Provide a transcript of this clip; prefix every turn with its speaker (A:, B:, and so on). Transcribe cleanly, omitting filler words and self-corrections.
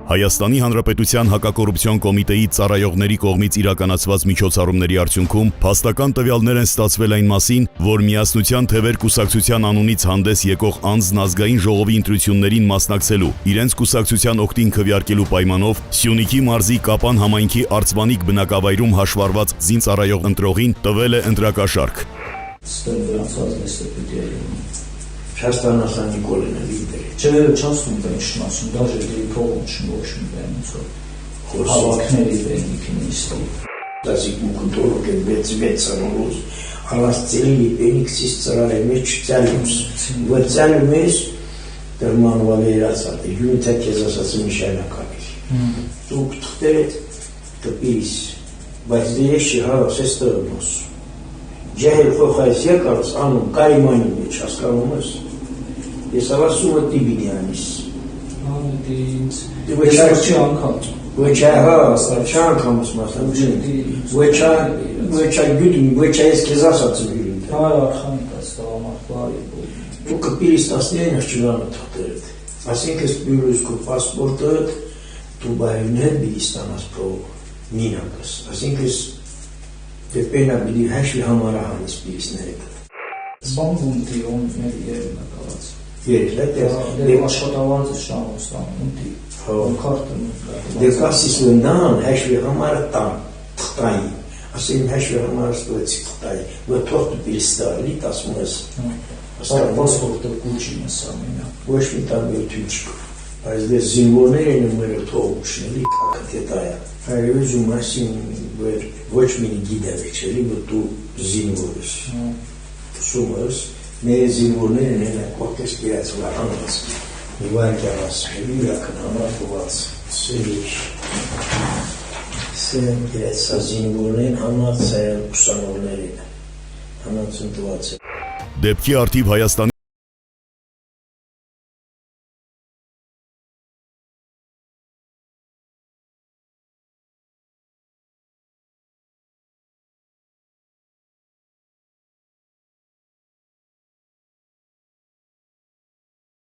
A: Հայաստանի Հանրապետության հակակոռուպցիոն կոմիտեի ծառայողների կողմից իրականացված միջոցառումների արդյունքում փաստական տվյալներ են ստացվել այն մասին, որ Միասնության թևեր կուսակցության անունից հանդես եկող անձն ազգային ժողովի ընտրություններին մասնակցելու, իրենց կուսակցության օգտին քվեարկելու պայմանով Սյունիքի մարզի Կապան համայնքի Արծվանիկ բնակավայրում հաշվառված զինծառայող ընտրողին տվել է ընտրակաշարք։
B: Часто Николина видели.
C: Человек часто начинается, даже если очень бенцо. Халакнери беники.
B: Даже культуру бецанурус, а нас цели бениксис царай меч цалюс. В цалюмес Терман Валерасат, юнитет кезасасы Мишеля Капис. Тут хтерет капис. Баздеещи ха сестернус. Ջահել փոխայս եկարս անում կարիմանի մեջ հասկանում ես ես ավասումը տիբինյանիս
C: Ոչ անգամ
B: ոչ անգամ ասում ոչ գյուտին ոչ ես քեզ ասացım գյուտին
C: Հայ արխանիկաս տղամարդարի
B: դու կպիրիս 19 չգանը թղթերդ ասինքն բյուրոսկո պասպորտը դու բայներ բիստանաս պրո նինակս ասինքն Դեպենա բիդի հաշվի համարահանից բիզները։
C: Զբաղվում on ներկայացած։
B: Դե
C: աշխատավարձը շահոստան ունի։ Քարտը։
B: Դե կասիսնան հաշվի համարը տան թղթային։ Ասեն հաշվի համարը ստացի թղթային։ Ու թողտը բիստարի տասմես։
C: Պասպորտը կուչի մսամենա։
B: Ոչ մի տաբյություչ։ Բայց դե զինվորները նմերը թողուշնելի կակտետայա։ Հայրուզում ասին ոչ մի գիդավիչ էլի, որ դու զինվոր ես։ Սումս, մեր զինվորներն են կողքես կերացվել անված։ Մի վարկյալ ասում, իրական համարդված, սերիչ։ Սեն կերացա զինվորներն համարդ սայան կուսանողներին, համարդ ծնտված է։
A: Դեպքի արդիվ Հայաստանի